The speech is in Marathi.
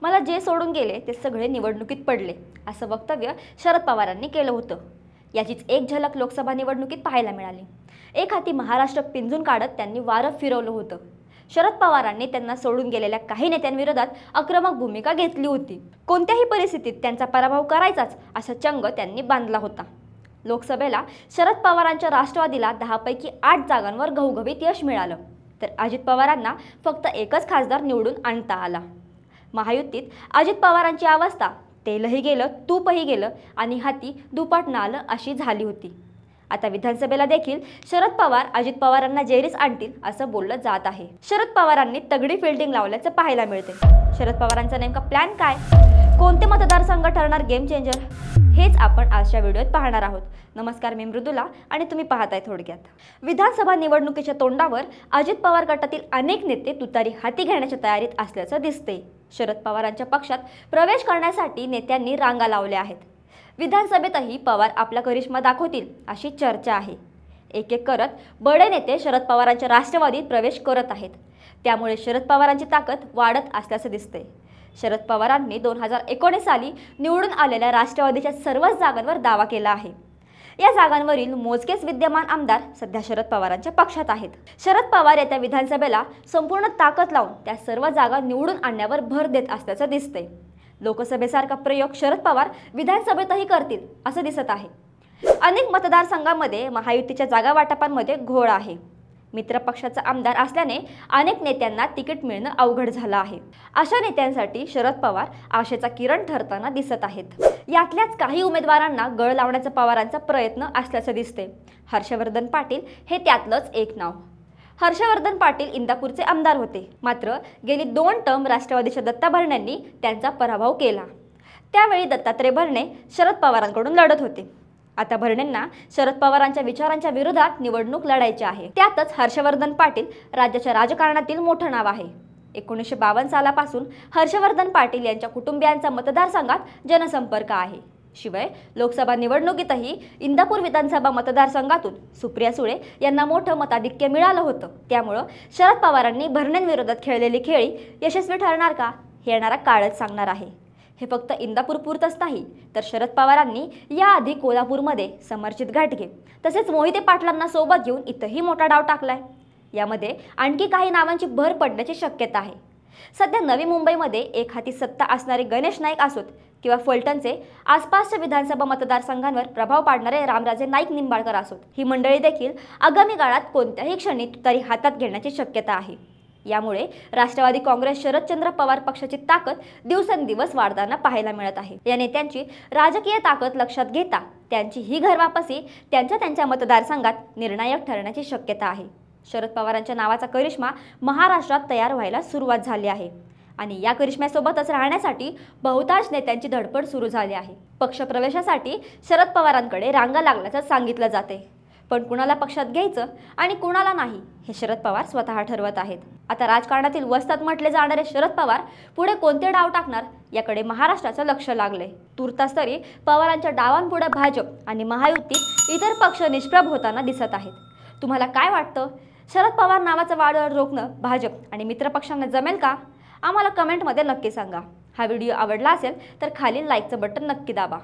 मला जे सोडून गेले ते सगळे निवडणुकीत पडले, असं वक्तव्य शरद पवारांनी केलं होतं। याचीच एक झलक लोकसभा निवडणुकीत पाहायला मिळाली। एक हाती महाराष्ट्र पिंजून काढत त्यांनी वारं फिरवलं होतं। शरद पवारांनी त्यांना सोडून गेलेल्या काही नेत्यांविरोधात आक्रमक भूमिका घेतली होती। कोणत्याही परिस्थितीत त्यांचा पराभव करायचाच असा चंग त्यांनी बांधला होता। लोकसभेला शरद पवारांच्या राष्ट्रवादीला 10 पैकी 8 जागांवर घवघवीत यश मिळालं, तर अजित पवारांना फक्त एकच खासदार निवडून आणता आला। महायुतीत अजित पवारांची अवस्था तेलही गेलं तूपही गेलं आणि हाती दुपाट नालं अशी झाली होती। आता विधानसभेला देखील शरद पवार अजित पवारांना जेरीस आणतील असं बोललं जात आहे। शरद पवारांनी तगडी फिल्डिंग लावल्याचं पाहायला मिळते। शरद पवारांचा नेमका प्लॅन काय, कोणते मतदारसंघ ठरणार गेम चेंजर, हेच आपण आजच्या व्हिडिओत पाहणार आहोत। नमस्कार, मी मृदुला आणि तुम्ही पाहताय थोडक्यात। विधानसभा निवडणुकीच्या तोंडावर अजित पवार गटातील अनेक नेते तुतारी हाती घेण्याच्या तयारीत असल्याचं दिसते। शरद पवारांच्या पक्षात प्रवेश करण्यासाठी नेत्यांनी रांगा लावल्या आहेत। विधानसभेतही पवार आपला करिश्मा दाखवतील अशी चर्चा आहे। एक एक करत बडे नेते शरद पवारांच्या राष्ट्रवादीत प्रवेश करत आहेत, त्यामुळे शरद पवारांची ताकद वाढत असल्याचं दिसतंय। शरद पवारांनी 2019 साली निवडून आलेल्या राष्ट्रवादीच्या सर्वच जागांवर दावा केला आहे। या जागांवरील मोजकेच विद्यमान आमदार सध्या शरद पवारांच्या पक्षात आहेत। शरद पवार येत्या विधानसभेला संपूर्ण ताकद लावून त्या सर्व जागा निवडून आणण्यावर भर देत असल्याचं दिसतंय। लोकसभेसारखा प्रयोग शरद पवार विधानसभेतही करतील असं दिसत आहे। अनेक मतदारसंघांमध्ये महायुतीच्या जागा वाटपांमध्ये घोळ आहे। मित्र पक्षाचा आमदार असल्याने अनेक नेत्यांना तिकीट मिळणं अवघड झालं आहे। अशा नेत्यांसाठी शरद पवार आशेचा किरण ठरताना दिसत आहेत। यातल्याच काही उमेदवारांना गळ लावण्याचा पवारांचा प्रयत्न असल्याचं दिसते। हर्षवर्धन पाटील हे त्यातलंच एक नाव। हर्षवर्धन पाटील इंदापूरचे आमदार होते, मात्र गेली 2 टर्म राष्ट्रवादीच्या दत्ता भरणेंनी त्यांचा पराभव केला। त्यावेळी दत्तात्रय भरणे शरद पवारांकडून लढत होते। आता भरणेंना शरद पवारांच्या विचारांच्या विरोधात निवडणूक लढायची आहे। त्यातच हर्षवर्धन पाटील राज्याच्या राजकारणातील मोठं नाव आहे। 1952 सालापासून हर्षवर्धन पाटील यांच्या कुटुंबियांचा मतदारसंघात जनसंपर्क आहे। शिवाय लोकसभा निवडणुकीतही इंदापूर विधानसभा मतदारसंघातून सुप्रिया सुळे यांना मोठं मताधिक्य मिळालं होतं। त्यामुळे शरद पवारांनी भरणेंविरोधात खेळलेली खेळी यशस्वी ठरणार का, हे येणारा काळच सांगणार आहे। हे फक्त इंदापूर पुरतच नाही, तर शरद पवारांनी याआधी कोल्हापूरमध्ये समर्जित घाटगे तसेच मोहिते पाटलांना सोबत घेऊन इथंही मोठा डाव टाकलाय। यामध्ये आणखी काही नावांची भर पडण्याची शक्यता आहे। सध्या नवी मुंबईमध्ये एक हाती सत्ता असणारे गणेश नाईक असोत किंवा फलटणचे आसपासच्या विधानसभा मतदारसंघांवर प्रभाव पाडणारे रामराजे नाईक निंबाळकर असोत, ही मंडळी देखील आगामी काळात कोणत्याही क्षणी तुतारी हातात घेण्याची शक्यता आहे। यामुळे राष्ट्रवादी काँग्रेस शरदचंद्र पवार पक्षाची ताकद दिवसेंदिवस वाढताना पाहायला मिळत आहे। या नेत्यांची राजकीय ताकद लक्षात घेता त्यांची ही घरवापसी त्यांच्या मतदारसंघात निर्णायक ठरण्याची शक्यता आहे। शरद पवारांच्या नावाचा करिश्मा महाराष्ट्रात तयार व्हायला सुरुवात झाली आहे आणि या करिश्म्यासोबतच राहण्यासाठी बहुतांश नेत्यांची धडपड सुरू झाली आहे। पक्षप्रवेशासाठी शरद पवारांकडे रांगा लागल्याचं सांगितलं जाते, पण कुणाला पक्षात घ्यायचं आणि कुणाला नाही हे शरद पवार स्वतः ठरवत आहेत। आता राजकारणातील वस्तात म्हटले जाणारे शरद पवार पुढे कोणते डाव टाकणार याकडे महाराष्ट्राचं लक्ष लागलंय। तुर्तास तरी पवारांच्या डावांपुढे भाजप आणि महायुतीत इतर पक्ष निष्प्रभ होताना दिसत आहेत। तुम्हाला काय वाटतं, शरद पवार नावाचं वादळ रोखणं भाजप आणि मित्र पक्षांना जमेल का? आम्हाला कमेंटमध्ये नक्की सांगा। हा व्हिडिओ आवडला असेल तर खालील लाईकचं बटन नक्की दाबा।